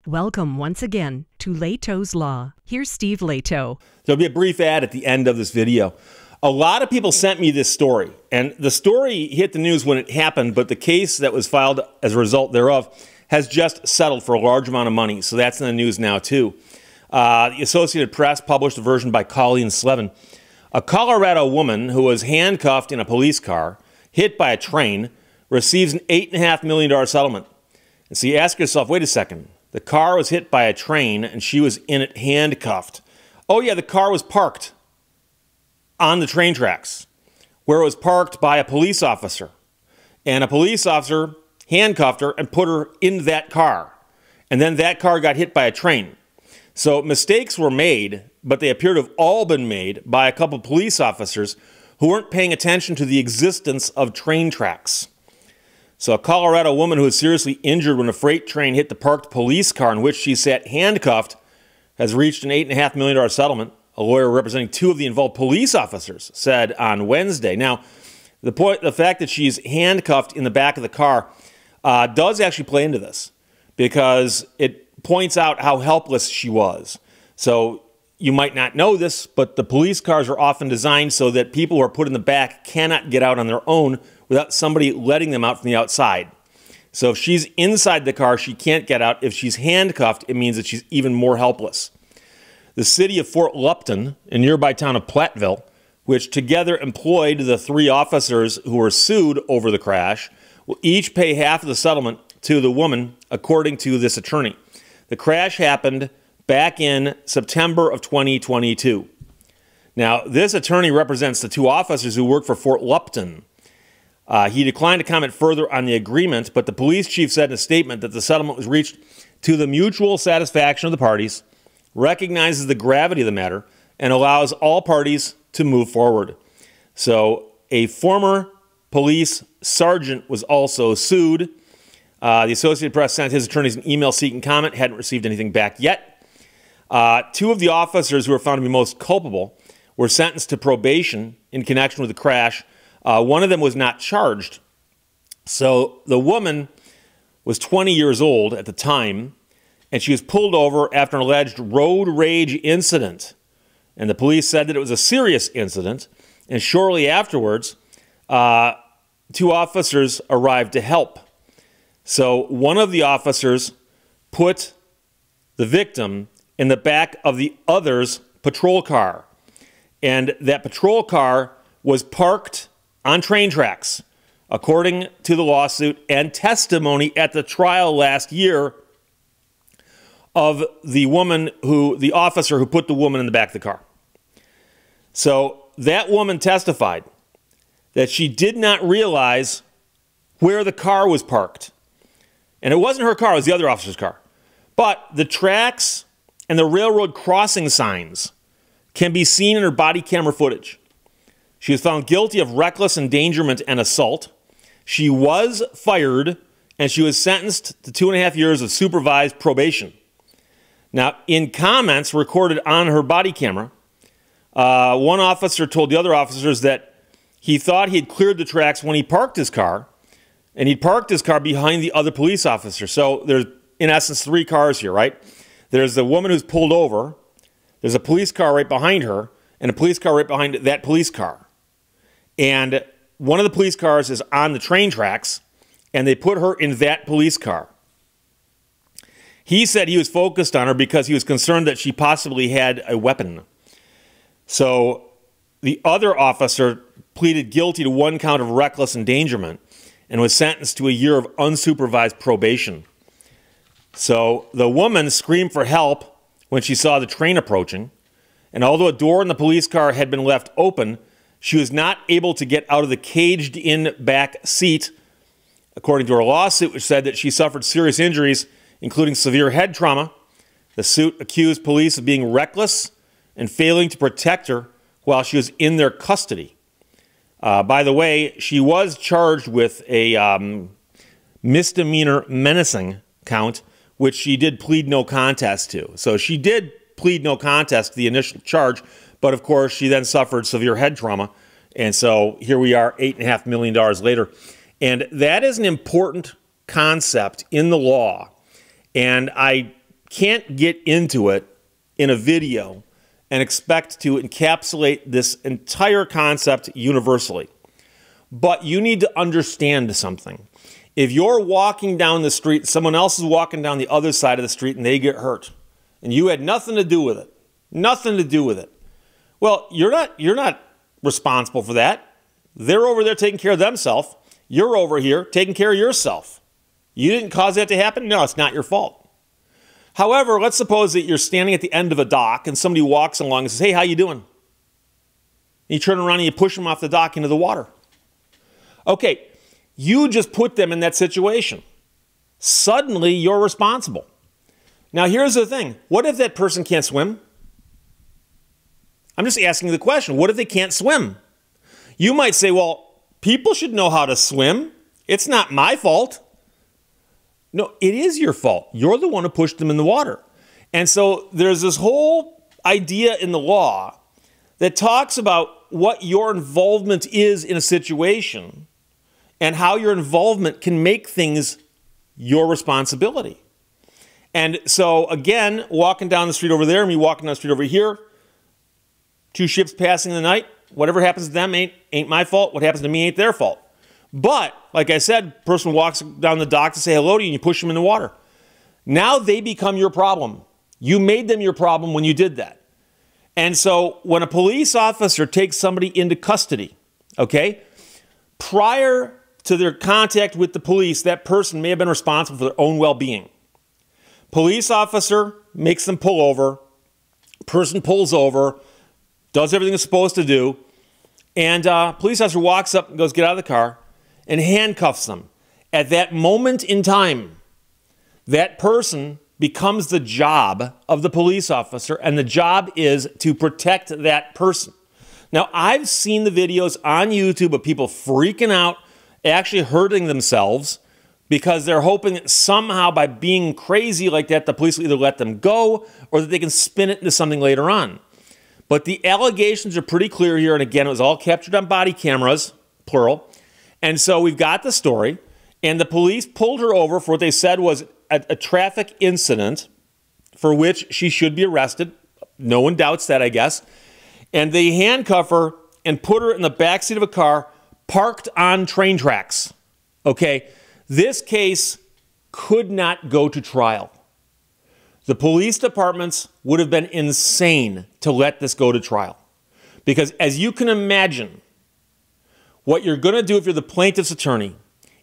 Welcome once again to Lehto's Law. Here's Steve Lehto. There'll be a brief ad at the end of this video. A lot of people sent me this story, and the story hit the news when it happened, but the case that was filed as a result thereof has just settled for a large amount of money, so that's in the news now too. The Associated Press published a version by Colleen Slevin. A Colorado woman who was handcuffed in a police car, hit by a train, receives an $8.5 million settlement. And so you ask yourself, wait a second. The car was hit by a train, and she was in it handcuffed. Oh, yeah, the car was parked on the train tracks, where it was parked by a police officer. And a police officer handcuffed her and put her in that car. And then that car got hit by a train. So mistakes were made, but they appear to have all been made by a couple police officers who weren't paying attention to the existence of train tracks. So a Colorado woman who was seriously injured when a freight train hit the parked police car in which she sat handcuffed has reached an $8.5 million settlement, a lawyer representing two of the involved police officers said on Wednesday. Now, the fact that she's handcuffed in the back of the car does actually play into this because it points out how helpless she was. So you might not know this, but the police cars are often designed so that people who are put in the back cannot get out on their own without somebody letting them out from the outside. So if she's inside the car, she can't get out. If she's handcuffed, it means that she's even more helpless. The city of Fort Lupton and nearby town of Platteville, which together employed the three officers who were sued over the crash, will each pay half of the settlement to the woman, according to this attorney. The crash happened back in September of 2022. Now, this attorney represents the two officers who work for Fort Lupton. He declined to comment further on the agreement, but the police chief said in a statement that the settlement was reached to the mutual satisfaction of the parties, recognizes the gravity of the matter, and allows all parties to move forward. So a former police sergeant was also sued. The Associated Press sent his attorneys an email seeking comment, hadn't received anything back yet. Two of the officers who were found to be most culpable were sentenced to probation in connection with the crash. One of them was not charged. So the woman was 20 years old at the time, and she was pulled over after an alleged road rage incident. And the police said that it was a serious incident, and shortly afterwards, two officers arrived to help. So one of the officers put the victim in the back of the other's patrol car, and that patrol car was parked on train tracks, according to the lawsuit and testimony at the trial last year of the officer who put the woman in the back of the car. So that woman testified that she did not realize where the car was parked. And it wasn't her car, it was the other officer's car. But the tracks and the railroad crossing signs can be seen in her body camera footage. She was found guilty of reckless endangerment and assault. She was fired, and she was sentenced to 2.5 years of supervised probation. Now, in comments recorded on her body camera, one officer told the other officers that he thought he had cleared the tracks when he parked his car, and he parked his car behind the other police officer. So there's, in essence, three cars here, right? There's the woman who's pulled over, there's a police car right behind her, and a police car right behind that police car. And one of the police cars is on the train tracks, and they put her in that police car. He said he was focused on her because he was concerned that she possibly had a weapon. So the other officer pleaded guilty to one count of reckless endangerment and was sentenced to a year of unsupervised probation. So the woman screamed for help when she saw the train approaching, and although a door in the police car had been left open, she was not able to get out of the caged-in back seat, according to her lawsuit, which said that she suffered serious injuries, including severe head trauma. The suit accused police of being reckless and failing to protect her while she was in their custody. By the way, she was charged with a misdemeanor menacing count, which she did plead no contest to. So she did plead no contest to the initial charge, but of course she then suffered severe head trauma. And so here we are $8.5 million later. And that is an important concept in the law. And I can't get into it in a video and expect to encapsulate this entire concept universally. But you need to understand something. If you're walking down the street, someone else is walking down the other side of the street and they get hurt, and you had nothing to do with it, nothing to do with it. Well, you're not responsible for that. They're over there taking care of themselves. You're over here taking care of yourself. You didn't cause that to happen? No, it's not your fault. However, let's suppose that you're standing at the end of a dock and somebody walks along and says, "Hey, how you doing?" And you turn around and you push them off the dock into the water. Okay, you just put them in that situation. Suddenly, you're responsible. Now, here's the thing. What if that person can't swim? I'm just asking the question. What if they can't swim? You might say, well, people should know how to swim. It's not my fault. No, it is your fault. You're the one who pushed them in the water. And so there's this whole idea in the law that talks about what your involvement is in a situation and how your involvement can make things your responsibility. And so, again, walking down the street over there and me walking down the street over here, two ships passing in the night, whatever happens to them ain't my fault. What happens to me ain't their fault. But, like I said, person walks down the dock to say hello to you and you push them in the water. Now they become your problem. You made them your problem when you did that. And so when a police officer takes somebody into custody, okay, prior to their contact with the police, that person may have been responsible for their own well-being. Police officer makes them pull over. Person pulls over, does everything it's supposed to do, and police officer walks up and goes, "Get out of the car," and handcuffs them. At that moment in time, that person becomes the job of the police officer, and the job is to protect that person. Now, I've seen the videos on YouTube of people freaking out, actually hurting themselves, because they're hoping that somehow by being crazy like that, the police will either let them go or that they can spin it into something later on. But the allegations are pretty clear here, and again, it was all captured on body cameras, plural. And so we've got the story, and the police pulled her over for what they said was a traffic incident for which she should be arrested. No one doubts that, I guess. And they handcuff her and put her in the backseat of a car parked on train tracks. Okay, this case could not go to trial. The police departments would have been insane to let this go to trial. Because as you can imagine, what you're going to do if you're the plaintiff's attorney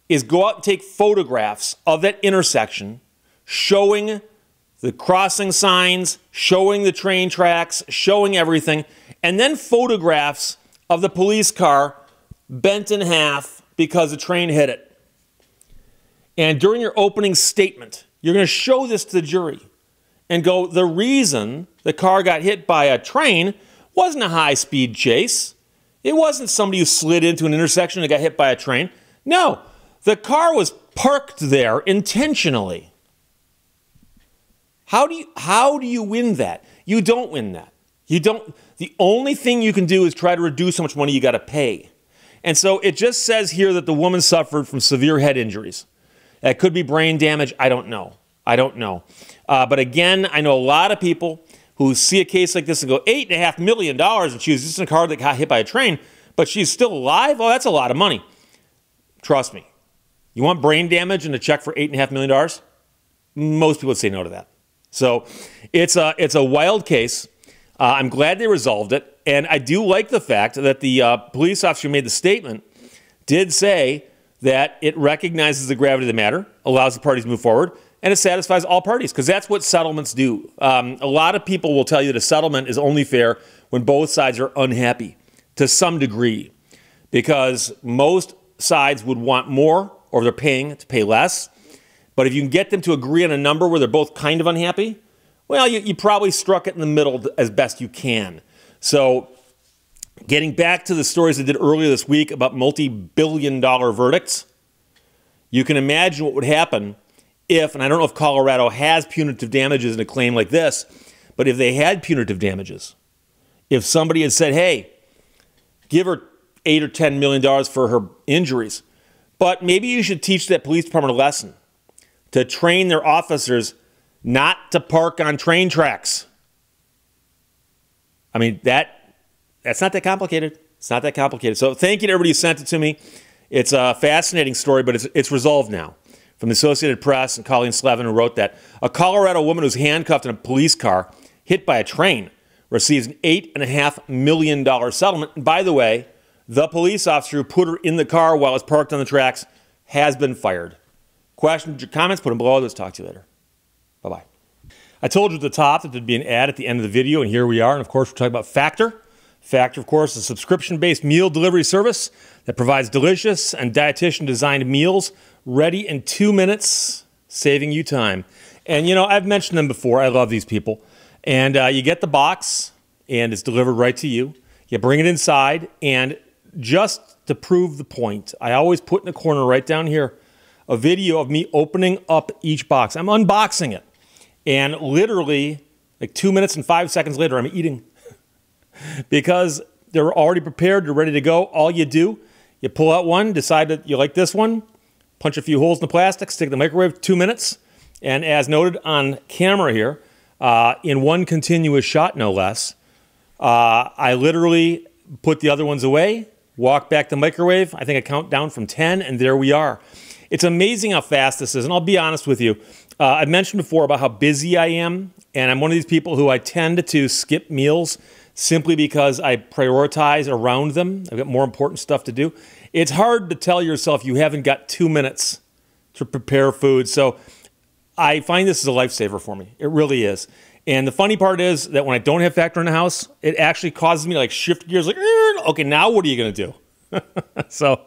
is go out and take photographs of that intersection, showing the crossing signs, showing the train tracks, showing everything, and then photographs of the police car bent in half because the train hit it. And during your opening statement, you're going to show this to the jury and go, the reason the car got hit by a train wasn't a high-speed chase. It wasn't somebody who slid into an intersection and got hit by a train. No, the car was parked there intentionally. How do you win that? You don't win that. You don't. The only thing you can do is try to reduce how much money you got to pay. And so it just says here that the woman suffered from severe head injuries. That could be brain damage. I don't know. But again, I know a lot of people who see a case like this and go, $8.5 million, and she was just in a car that got hit by a train, but she's still alive? Oh, that's a lot of money. Trust me. You want brain damage and a check for $8.5 million? Most people would say no to that. So it's a wild case. I'm glad they resolved it. And I do like the fact that the police officer who made the statement did say that it recognizes the gravity of the matter, allows the parties to move forward, and it satisfies all parties, because that's what settlements do. A lot of people will tell you that a settlement is only fair when both sides are unhappy to some degree, because most sides would want more, or they're paying to pay less. But if you can get them to agree on a number where they're both kind of unhappy, well, you probably struck it in the middle as best you can. So getting back to the stories I did earlier this week about multi-billion-dollar verdicts, you can imagine what would happen if, and I don't know if Colorado has punitive damages in a claim like this, but if they had punitive damages, if somebody had said, hey, give her $8 or $10 million for her injuries, but maybe you should teach that police department a lesson to train their officers not to park on train tracks. I mean, that's not that complicated. It's not that complicated. So thank you to everybody who sent it to me. It's a fascinating story, but it's resolved now. From the Associated Press and Colleen Slevin, who wrote that a Colorado woman who's handcuffed in a police car hit by a train receives an $8.5 million settlement. And by the way, the police officer who put her in the car while it's parked on the tracks has been fired. Questions or comments, put them below. Let's talk to you later. Bye-bye. I told you at the top that there'd be an ad at the end of the video, and here we are. And of course, we're talking about Factor. Factor, of course, is a subscription-based meal delivery service that provides delicious and dietitian-designed meals ready in 2 minutes, saving you time. And, you know, I've mentioned them before. I love these people. And you get the box, and it's delivered right to you. You bring it inside, and just to prove the point, I always put in the corner right down here a video of me opening up each box. I'm unboxing it. And literally, like 2 minutes and 5 seconds later, I'm eating. Because they're already prepared, they're ready to go. All you do, you pull out one, decide that you like this one, punch a few holes in the plastic, stick it in the microwave 2 minutes, and as noted on camera here, in one continuous shot, no less, I literally put the other ones away, walk back to the microwave. I think I count down from 10, and there we are. It's amazing how fast this is, and I'll be honest with you. I've mentioned before about how busy I am, and I'm one of these people who I tend to skip meals simply because I prioritize around them. I've got more important stuff to do. It's hard to tell yourself you haven't got 2 minutes to prepare food. So I find this is a lifesaver for me. It really is. And the funny part is that when I don't have Factor in the house, it actually causes me to like shift gears like, okay, now what are you going to do? So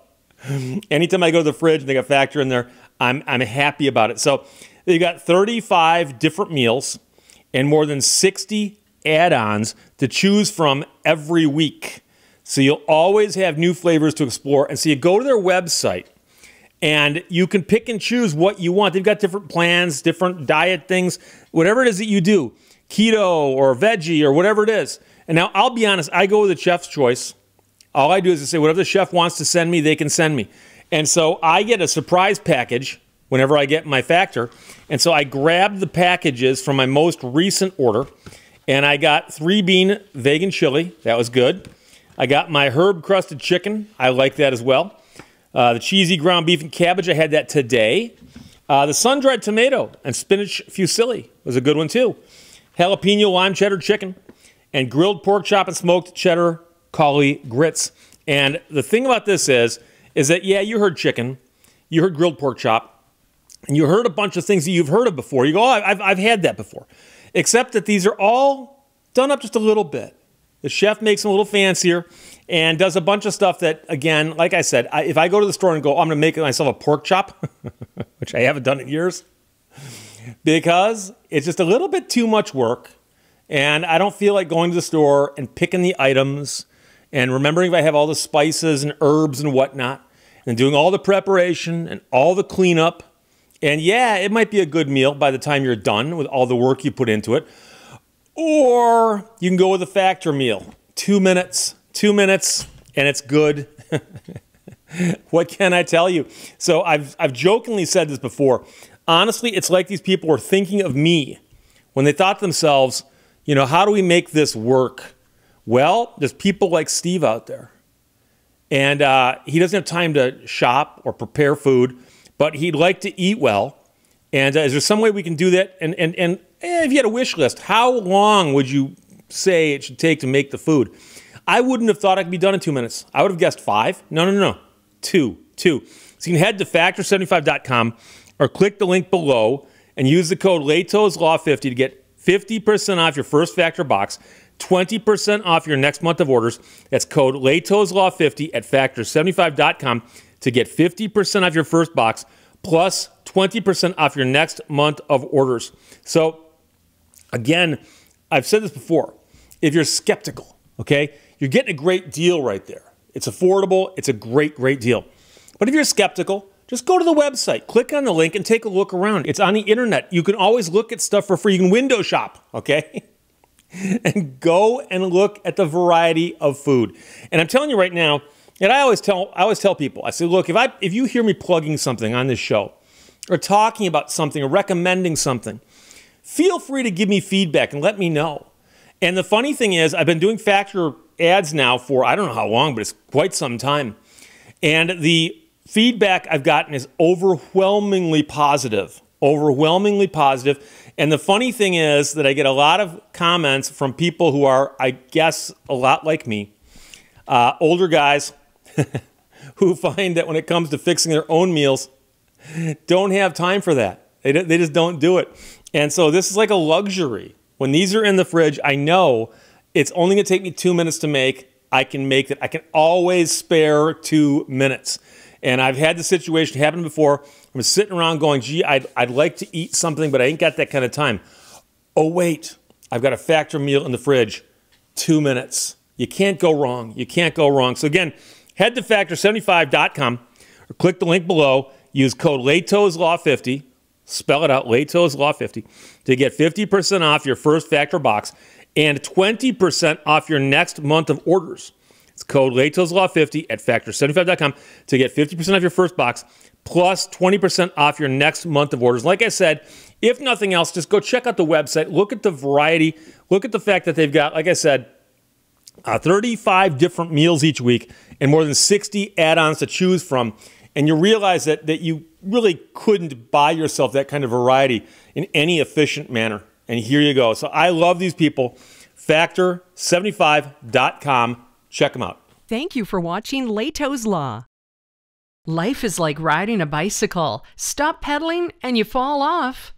anytime I go to the fridge and they got Factor in there, I'm happy about it. So you got 35 different meals and more than 60 add-ons to choose from every week. So you'll always have new flavors to explore. And so you go to their website and you can pick and choose what you want. They've got different plans, different diet things, whatever it is that you do, keto or veggie or whatever it is. And now I'll be honest, I go with the chef's choice. All I do is I say, whatever the chef wants to send me, they can send me. And so I get a surprise package whenever I get my Factor. And so I grabbed the packages from my most recent order. And I got 3-bean vegan chili. That was good. I got my herb-crusted chicken. I like that as well. The cheesy ground beef and cabbage. I had that today. The sun-dried tomato and spinach fusilli was a good one, too. Jalapeno lime cheddar chicken. And grilled pork chop and smoked cheddar cauli grits. And the thing about this is that, yeah, you heard chicken. You heard grilled pork chop. And you heard a bunch of things that you've heard of before. You go, oh, I've had that before. Except that these are all done up just a little bit. The chef makes them a little fancier and does a bunch of stuff that, again, like I said, if I go to the store and go, I'm going to make myself a pork chop, which I haven't done in years, because it's just a little bit too much work, and I don't feel like going to the store and picking the items and remembering if I have all the spices and herbs and whatnot, and doing all the preparation and all the cleanup. And yeah, it might be a good meal by the time you're done with all the work you put into it. Or you can go with a Factor meal. 2 minutes, and it's good. What can I tell you? So I've jokingly said this before. Honestly, it's like these people were thinking of me when they thought to themselves, you know, how do we make this work? Well, there's people like Steve out there. And he doesn't have time to shop or prepare food, but he'd like to eat well. And is there some way we can do that? And if you had a wish list, how long would you say it should take to make the food? I wouldn't have thought it could be done in 2 minutes. I would have guessed 5. No. 2. So you can head to factor75.com or click the link below and use the code LEHTO'sLaw50 to get 50% off your first Factor box, 20% off your next month of orders. That's code LEHTO'sLaw50 at factor75.com to get 50% off your first box, plus 20% off your next month of orders. So, again, I've said this before. If you're skeptical, okay, you're getting a great deal right there. It's affordable. It's a great, great deal. But if you're skeptical, just go to the website, click on the link, and take a look around. It's on the internet. You can always look at stuff for free. You can window shop, okay? And go and look at the variety of food. And I'm telling you right now, and I always tell people, I say, look, if you hear me plugging something on this show, or talking about something, or recommending something, feel free to give me feedback and let me know. And the funny thing is, I've been doing Factor ads now for I don't know how long, but it's quite some time. And the feedback I've gotten is overwhelmingly positive. Overwhelmingly positive. And the funny thing is that I get a lot of comments from people who are, I guess, a lot like me, older guys who find that when it comes to fixing their own meals, don't have time for that. They just don't do it. And so this is like a luxury. When these are in the fridge, I know it's only going to take me 2 minutes to make. I can make it. I can always spare 2 minutes. And I've had the situation happen before. I'm sitting around going, gee, I'd like to eat something, but I ain't got that kind of time. Oh, wait, I've got a Factor meal in the fridge. 2 minutes. You can't go wrong. You can't go wrong. So again, head to factor75.com or click the link below. Use code LEHTO'Slaw50. Spell it out, LEHTO'Slaw50, to get 50% off your first Factor box and 20% off your next month of orders. It's code LEHTO'Slaw50 at factor75.com to get 50% off your first box plus 20% off your next month of orders. Like I said, if nothing else, just go check out the website. Look at the variety. Look at the fact that they've got, like I said, 35 different meals each week and more than 60 add-ons to choose from. And you realize that you really couldn't buy yourself that kind of variety in any efficient manner. And here you go. So I love these people. Factor75.com. Check them out. Thank you for watching Lehto's Law. Life is like riding a bicycle. Stop pedaling and you fall off.